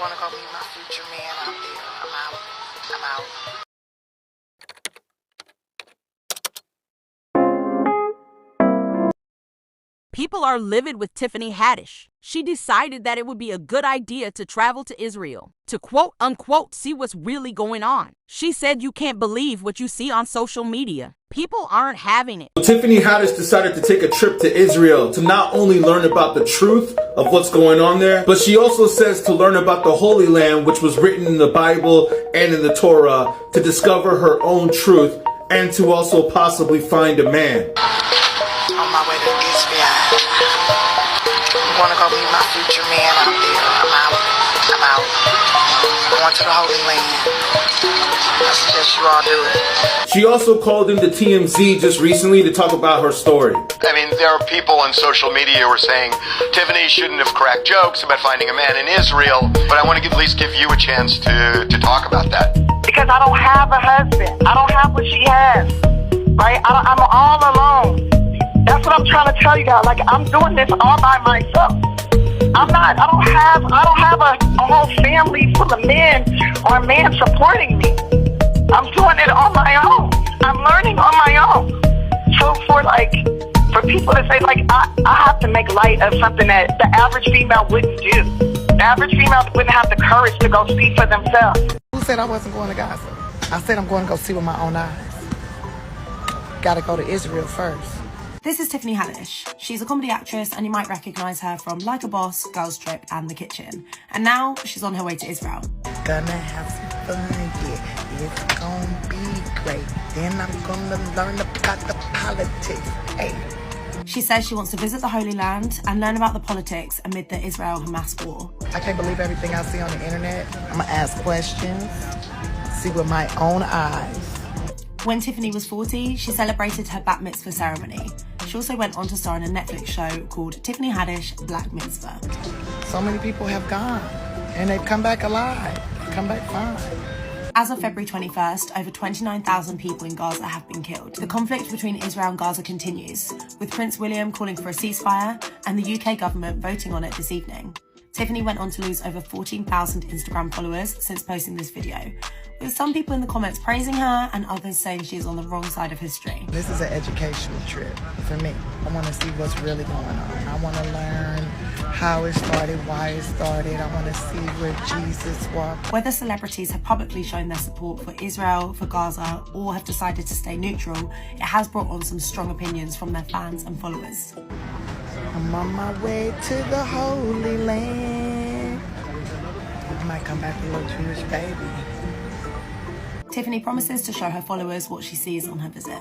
gonna go meet my future man out there. I'm out. I'm out. People are livid with Tiffany Haddish. She decided that it would be a good idea to travel to Israel to quote unquote see what's really going on. She said you can't believe what you see on social media. People aren't having it. Tiffany Haddish decided to take a trip to Israel to not only learn about the truth of what's going on there, but she also says to learn about the Holy Land, which was written in the Bible and in the Torah, to discover her own truth and to also possibly find a man. On my way to Israel. I'm gonna go meet my future man out there. I'm out. I'm out. Going to the Holy Land. I suggest you all do it. She also called into TMZ just recently to talk about her story. I mean, there are people on social media who are saying Tiffany shouldn't have cracked jokes about finding a man in Israel, but I want to at least give you a chance to talk about that. Because I don't have a husband. I don't have what she has. Right? I'm all alone. That's what I'm trying to tell you guys. Like, I'm doing this all by myself. I don't have a whole family full of men or a man supporting me. I'm doing it on my own. I'm learning on my own. So for people to say, like, I have to make light of something that the average female wouldn't do. The average female wouldn't have the courage to go speak for themselves. Who said I wasn't going to Gaza? I said I'm going to go see with my own eyes. Got to go to Israel first. This is Tiffany Haddish. She's a comedy actress and you might recognise her from Like a Boss, Girls Trip and The Kitchen. And now she's on her way to Israel. Gonna have some fun, yeah. It's gonna be great. Then I'm gonna learn about the politics. Hey. She says she wants to visit the Holy Land and learn about the politics amid the Israel-Hamas war. I can't believe everything I see on the internet. I'm gonna ask questions, see with my own eyes. When Tiffany was 40, she celebrated her bat mitzvah ceremony. She also went on to star in a Netflix show called Tiffany Haddish Black Mitzvah. So many people have gone, and they've come back alive, come back fine. As of February 21st, over 29,000 people in Gaza have been killed. The conflict between Israel and Gaza continues, with Prince William calling for a ceasefire and the UK government voting on it this evening. Tiffany went on to lose over 14,000 Instagram followers since posting this video, with some people in the comments praising her and others saying she is on the wrong side of history. This is an educational trip for me. I want to see what's really going on. I want to learn how it started, why it started. I want to see where Jesus walked. Whether celebrities have publicly shown their support for Israel, for Gaza, or have decided to stay neutral, it has brought on some strong opinions from their fans and followers. I'm on my way to the Holy Land. I might come back a little Jewish baby. Tiffany promises to show her followers what she sees on her visit.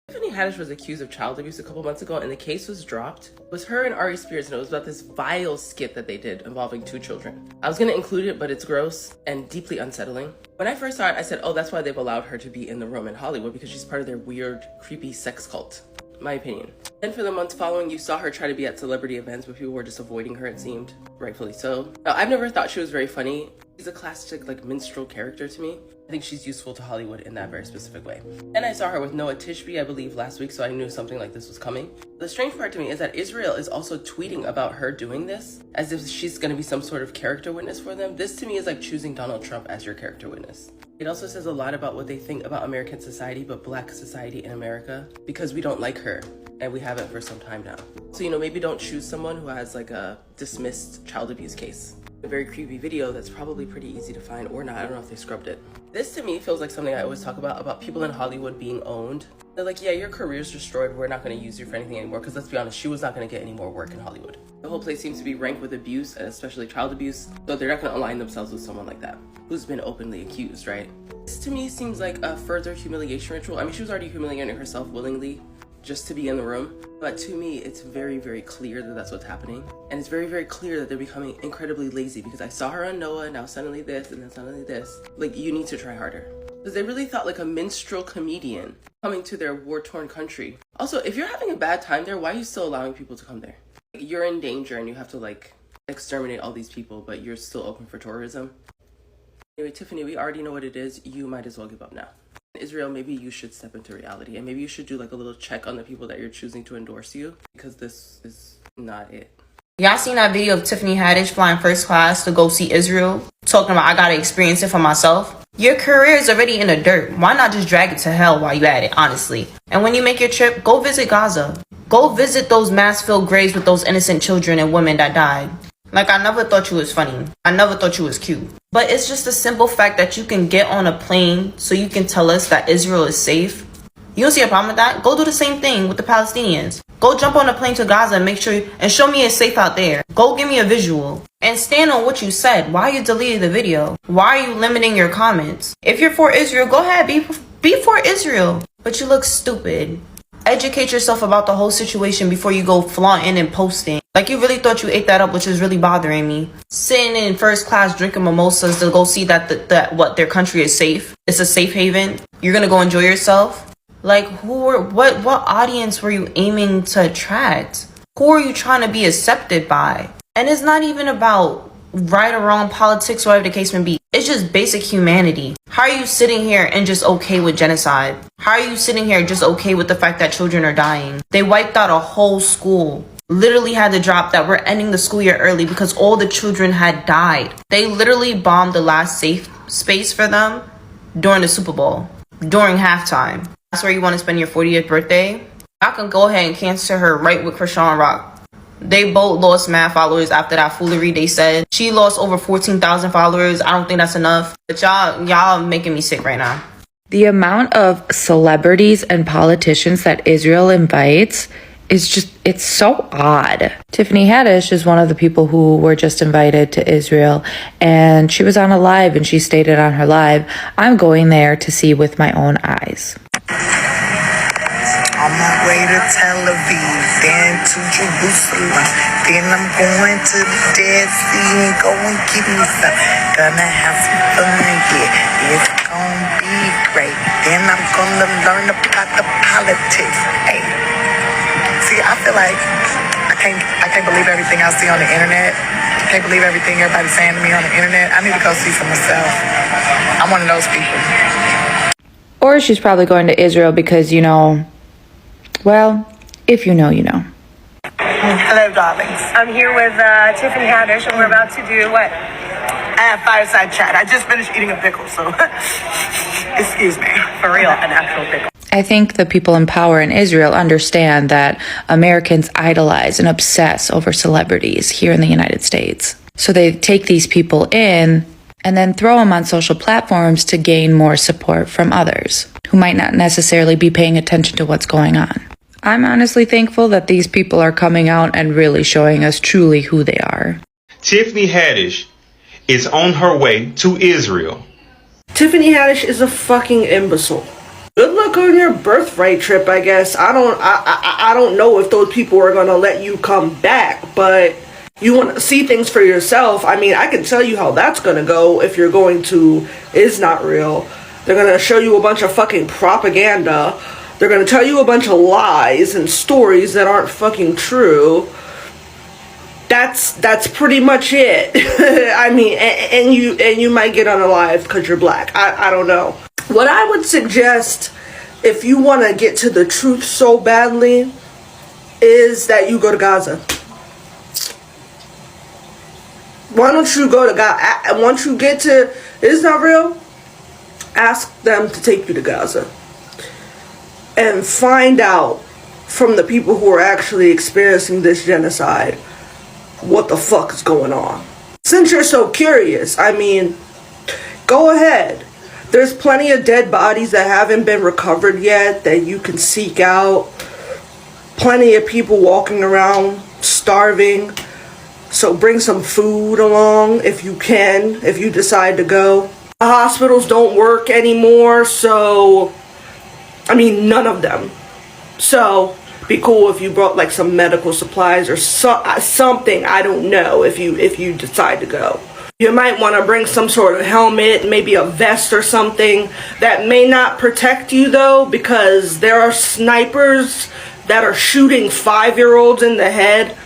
Tiffany Haddish was accused of child abuse a couple months ago and the case was dropped. It was her and Ari Spears and it was about this vile skit that they did involving 2 children. I was going to include it, but it's gross and deeply unsettling. When I first saw it, I said, oh, that's why they've allowed her to be in the room in Hollywood, because she's part of their weird, creepy sex cult. My opinion. Then for the months following, you saw her try to be at celebrity events, but people were just avoiding her, it seemed. Rightfully so. Now, I've never thought she was very funny. She's a classic, like, minstrel character to me. I think she's useful to Hollywood in that very specific way. Then I saw her with Noah Tishby, I believe, last week, so I knew something like this was coming. The strange part to me is that Israel is also tweeting about her doing this, as if she's gonna be some sort of character witness for them. This to me is like choosing Donald Trump as your character witness. It also says a lot about what they think about American society, but Black society in America, because we don't like her. And we haven't for some time now. So, you know, maybe don't choose someone who has like a dismissed child abuse case. A very creepy video that's probably pretty easy to find or not. I don't know if they scrubbed it. This to me feels like something I always talk about people in Hollywood being owned. They're like, yeah, your career's destroyed. We're not going to use you for anything anymore. Because let's be honest, she was not going to get any more work in Hollywood. The whole place seems to be ranked with abuse, and especially child abuse. So they're not going to align themselves with someone like that, who's been openly accused, right? This to me seems like a further humiliation ritual. I mean, she was already humiliating herself willingly, just to be in the room. But to me, it's very, very clear that that's what's happening. And it's very, very clear that they're becoming incredibly lazy, because I saw her on Noah, now suddenly this, and then suddenly this. Like, you need to try harder. Because they really thought like a minstrel comedian coming to their war-torn country. Also, if you're having a bad time there, why are you still allowing people to come there? Like, you're in danger and you have to like exterminate all these people, but you're still open for tourism. Anyway, Tiffany, we already know what it is. You might as well give up now. Israel, maybe you should step into reality and maybe you should do like a little check on the people that you're choosing to endorse you, because this is not it. Y'all seen that video of Tiffany Haddish flying first class to go see Israel? Talking about, I gotta experience it for myself. Your career is already in the dirt. Why not just drag it to hell while you at it, honestly? And when you make your trip, go visit Gaza. Go visit those mass-filled graves with those innocent children and women that died. Like, I never thought you was funny. I never thought you was cute. But it's just a simple fact that you can get on a plane so you can tell us that Israel is safe. You don't see a problem with that? Go do the same thing with the Palestinians. Go jump on a plane to Gaza and make sure and show me it's safe out there. Go give me a visual. And stand on what you said. Why you deleted the video? Why are you limiting your comments? If you're for Israel, go ahead. Be for Israel. But you look stupid. Educate yourself about the whole situation before you go flaunting and posting. Like, you really thought you ate that up, which is really bothering me. Sitting in first class drinking mimosas to go see that their country is safe. It's a safe haven. You're gonna go enjoy yourself. Like, what audience were you aiming to attract? Who are you trying to be accepted by? And it's not even about right or wrong politics, whatever the case may be. It's just basic humanity. How are you sitting here and just okay with genocide? How are you sitting here just okay with the fact that children are dying? They wiped out a whole school. Literally had to drop that we're ending the school year early because all the children had died. They literally bombed the last safe space for them during the Super Bowl, during halftime. That's where you want to spend your 40th birthday? I can go ahead and cancel her right with Krishan Rock. They both lost mad followers after that foolery they said. She lost over 14,000 followers. I don't think that's enough. But y'all making me sick right now. The amount of celebrities and politicians that Israel invites is just, it's so odd. Tiffany Haddish is one of the people who were just invited to Israel, and she was on a live and she stated on her live, I'm going there to see with my own eyes. On my way to Tel Aviv, then to Jerusalem, then I'm going to the Dead Sea and go and get me some. Gonna have some fun, yeah, it's gonna be great. Then I'm gonna learn about the politics, hey. See, I feel like I can't believe everything I see on the internet. I can't believe everything everybody's saying to me on the internet. I need to go see for myself. I'm one of those people. Or she's probably going to Israel because, you know, well, if you know, you know. Hello, darlings. I'm here with Tiffany Haddish, and we're about to do what? I have fireside chat. I just finished eating a pickle, so excuse me. For real, an actual pickle. I think the people in power in Israel understand that Americans idolize and obsess over celebrities here in the United States. So they take these people in and then throw them on social platforms to gain more support from others who might not necessarily be paying attention to what's going on. I'm honestly thankful that these people are coming out and really showing us truly who they are. Tiffany Haddish is on her way to Israel. Tiffany Haddish is a fucking imbecile. Good luck on your birthright trip, I guess. I don't know if those people are gonna let you come back, but you want to see things for yourself. I mean, I can tell you how that's gonna go if you're going to Is Not Real. They're gonna show you a bunch of fucking propaganda. They're gonna tell you a bunch of lies and stories that aren't fucking true. That's pretty much it. I mean, and you might get on a live because you're black. I don't know. What I would suggest, if you want to get to the truth so badly, is that you go to Gaza. Why don't you go to Gaza? Once you get to Is Not Real, ask them to take you to Gaza. And find out from the people who are actually experiencing this genocide what the fuck is going on. Since you're so curious, I mean, go ahead. There's plenty of dead bodies that haven't been recovered yet that you can seek out. Plenty of people walking around starving. So bring some food along if you can, if you decide to go. The hospitals don't work anymore, so, I mean, none of them. So, be cool if you brought like some medical supplies or something, I don't know, if you decide to go. You might want to bring some sort of helmet, maybe a vest or something. That may not protect you though, because there are snipers that are shooting 5-year-olds in the head.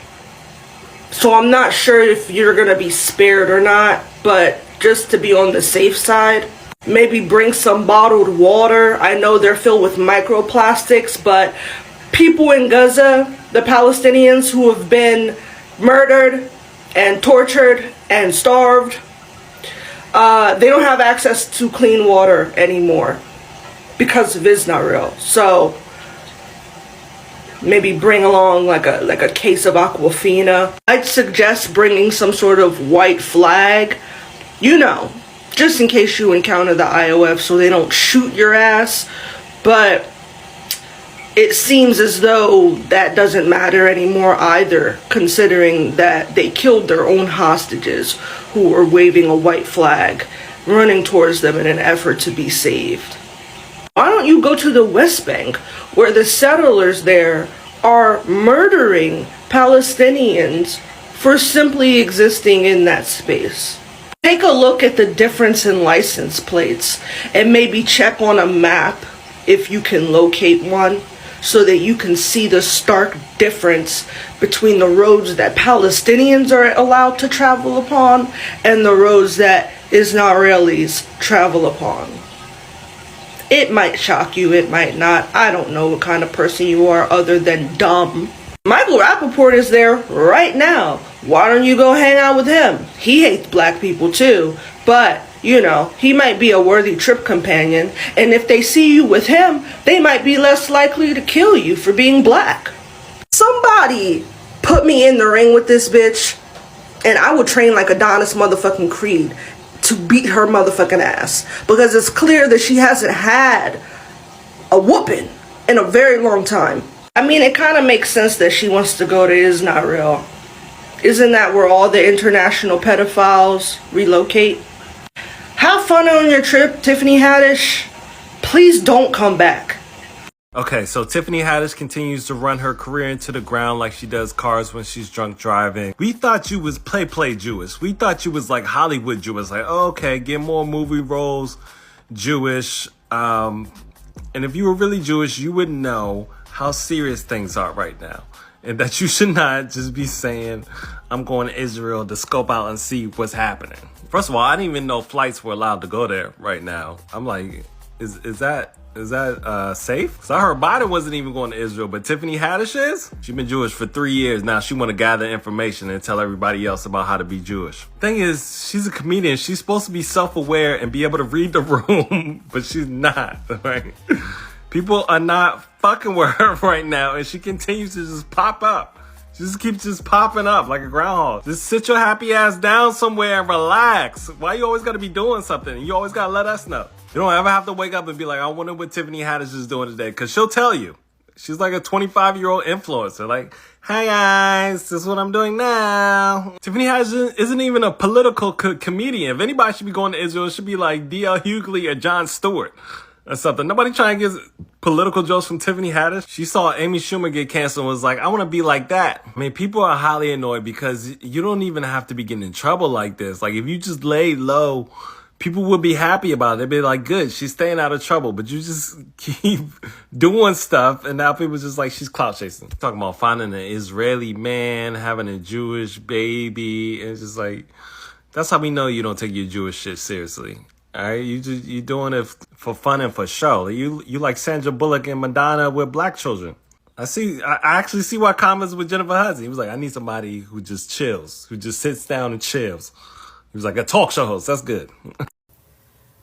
So I'm not sure if you're going to be spared or not, but just to be on the safe side, maybe bring some bottled water. I know they're filled with microplastics, but people in Gaza, the Palestinians who have been murdered and tortured and starved. They don't have access to clean water anymore because of Israel. So maybe bring along like a case of Aquafina. I'd suggest bringing some sort of white flag, you know, just in case you encounter the IOF so they don't shoot your ass. But it seems as though that doesn't matter anymore either, considering that they killed their own hostages who were waving a white flag, running towards them in an effort to be saved. Why don't you go to the West Bank, where the settlers there are murdering Palestinians for simply existing in that space? Take a look at the difference in license plates and maybe check on a map if you can locate one, so that you can see the stark difference between the roads that Palestinians are allowed to travel upon and the roads that Israelis travel upon. It might shock you, it might not. I don't know what kind of person you are other than dumb. Michael Rappaport is there right now. Why don't you go hang out with him? He hates black people too, but you know, he might be a worthy trip companion, and if they see you with him, they might be less likely to kill you for being black. Somebody put me in the ring with this bitch, and I would train like Adonis motherfucking Creed to beat her motherfucking ass, because it's clear that she hasn't had a whooping in a very long time. I mean, it kind of makes sense that she wants to go to Israel. Isn't that where all the international pedophiles relocate? Have fun on your trip, Tiffany Haddish. Please don't come back. Okay, so Tiffany Haddish continues to run her career into the ground like she does cars when she's drunk driving. We thought you was play Jewish. We thought you was like Hollywood Jewish. Like, oh, okay, get more movie roles Jewish. And if you were really Jewish, you would know how serious things are right now. And that you should not just be saying, I'm going to Israel to scope out and see what's happening. First of all, I didn't even know flights were allowed to go there right now. I'm like, is that safe? Because I heard Biden wasn't even going to Israel, but Tiffany Haddish is? She's been Jewish for 3 years now. She want to gather information and tell everybody else about how to be Jewish. Thing is, she's a comedian. She's supposed to be self-aware and be able to read the room, but she's not, right? People are not fucking with her right now, and she continues to just pop up. She just keeps just popping up like a groundhog. Just sit your happy ass down somewhere and relax. Why you always gotta be doing something? You always gotta let us know. You don't ever have to wake up and be like, I wonder what Tiffany Haddish is doing today. Because she'll tell you. She's like a 25-year-old influencer. Like, hey guys, this is what I'm doing now. Tiffany Haddish isn't even a political comedian. If anybody should be going to Israel, it should be like D.L. Hughley or Jon Stewart or something. Nobody trying to get political jokes from Tiffany Haddish. She saw Amy Schumer get canceled and was like, I want to be like that. I mean, people are highly annoyed because you don't even have to be getting in trouble like this. Like, if you just lay low, people would be happy about it. They'd be like, good, she's staying out of trouble. But you just keep doing stuff, and now people just like, she's clout chasing. Talking about finding an Israeli man, having a Jewish baby. And it's just like, that's how we know you don't take your Jewish shit seriously. All right, you doing it for fun and for show. You like Sandra Bullock and Madonna with black children. I actually see why comments with Jennifer Hudson. He was like, I need somebody who just chills, who just sits down and chills. He was like, a talk show host. That's good.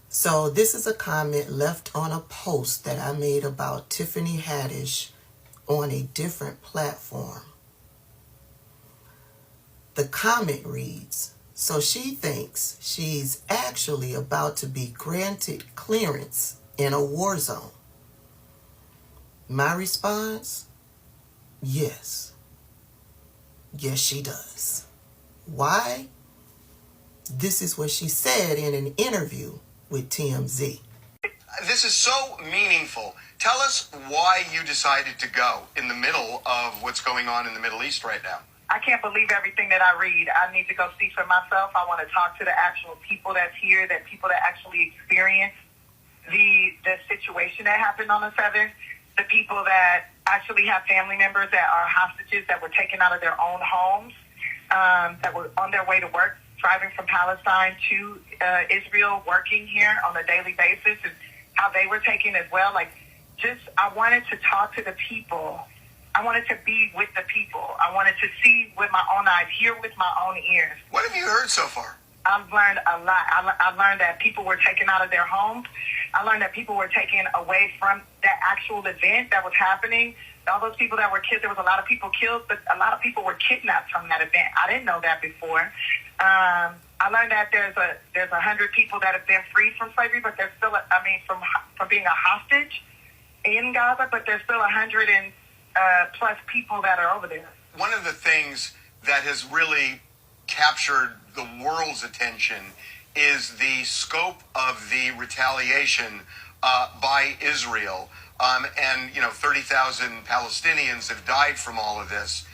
So this is a comment left on a post that I made about Tiffany Haddish on a different platform. The comment reads, so she thinks she's actually about to be granted clearance in a war zone. My response, yes. Yes, she does. Why? This is what she said in an interview with TMZ. This is so meaningful. Tell us why you decided to go in the middle of what's going on in the Middle East right now. I can't believe everything that I read. I need to go see for myself. I want to talk to the actual people that's here, that people that actually experience the situation that happened on the 7th, the people that actually have family members that are hostages that were taken out of their own homes, that were on their way to work, driving from Palestine to Israel, working here on a daily basis, and how they were taken as well. Like, just, I wanted to talk to the people I wanted to be with the people. I wanted to see with my own eyes, hear with my own ears. What have you heard so far? I've learned a lot. I learned that people were taken out of their homes. I learned that people were taken away from that actual event that was happening. All those people that were killed, there was a lot of people killed, but a lot of people were kidnapped from that event. I didn't know that before. I learned that there's 100 people that have been freed from slavery, but there's still, from being a hostage in Gaza, but there's still 100 and plus people that are over there. One of the things that has really captured the world's attention is the scope of the retaliation by Israel. And 30,000 Palestinians have died from all of this.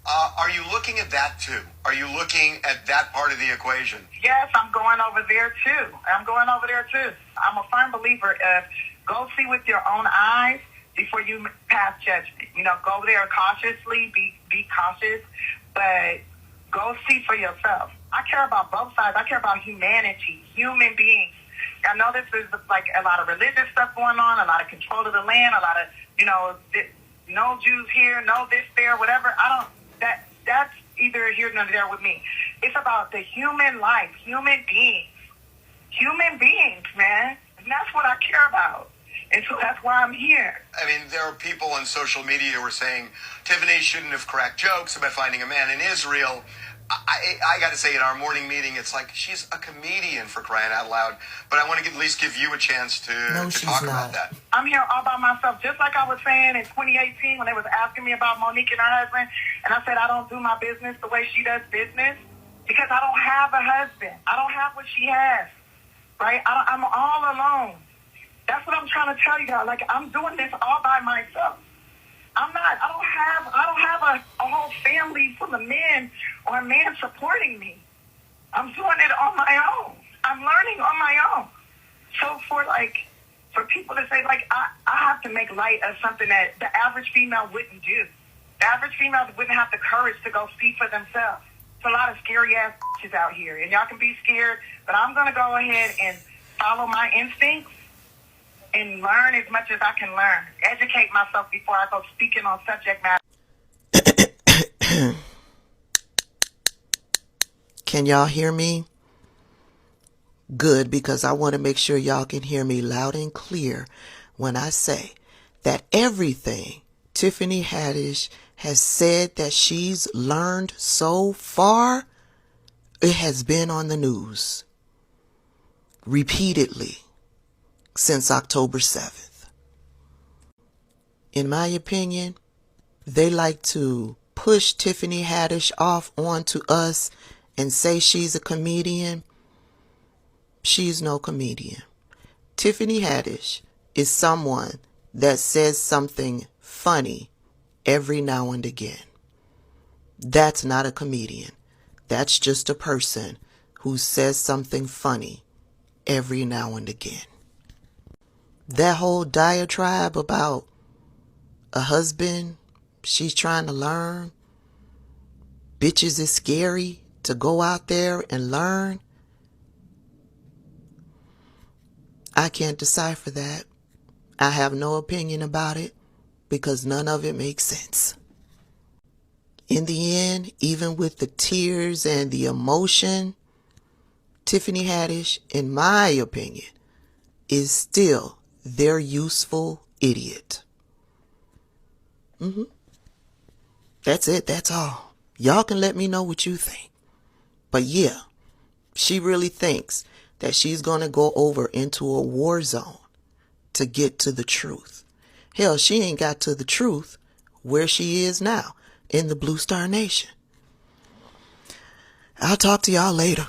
Are you looking at that too? Are you looking at that part of the equation? Yes, I'm going over there too. I'm a firm believer of go see with your own eyes before you pass judgment. Go there cautiously, be cautious, but go see for yourself. I care about both sides. I care about humanity, human beings. I know this is like a lot of religious stuff going on, a lot of control of the land, a lot of, no Jews here, no this there, whatever. That's either here nor there with me. It's about the human life, human beings, man. And that's what I care about. And so that's why I'm here. I mean, there are people on social media who are saying Tiffany shouldn't have cracked jokes about finding a man in Israel. I got to say, in our morning meeting, it's like she's a comedian, for crying out loud. But I want to at least give you a chance to talk about that. I'm here all by myself, just like I was saying in 2018 when they was asking me about Monique and her husband. And I said I don't do my business the way she does business because I don't have a husband. I don't have what she has, right? I'm all alone. That's what I'm trying to tell you guys. Like, I'm doing this all by myself. I don't have a whole family full of men or a man supporting me. I'm doing it on my own. I'm learning on my own. So for people to say, I have to make light of something that the average female wouldn't do. The average female wouldn't have the courage to go speak for themselves. There's a lot of scary ass bitches out here, and y'all can be scared, but I'm going to go ahead and follow my instincts and learn as much as I can learn. Educate myself before I go speaking on subject matter. Can y'all hear me? Good, because I want to make sure y'all can hear me loud and clear when I say that everything Tiffany Haddish has said that she's learned so far, it has been on the news repeatedly since October 7th. In my opinion, they like to push Tiffany Haddish off onto us and say she's a comedian. She's no comedian. Tiffany Haddish is someone that says something funny every now and again. That's not a comedian. That's just a person who says something funny every now and again. That whole diatribe about a husband she's trying to learn, bitches is scary to go out there and learn. I can't decipher that. I have no opinion about it because none of it makes sense. In the end, even with the tears and the emotion, Tiffany Haddish, in my opinion, is still their useful idiot. That's it. That's all. Y'all can let me know what you think. But yeah, she really thinks that she's going to go over into a war zone to get to the truth. Hell, she ain't got to the truth where she is now in the Blue Star Nation. I'll talk to y'all later.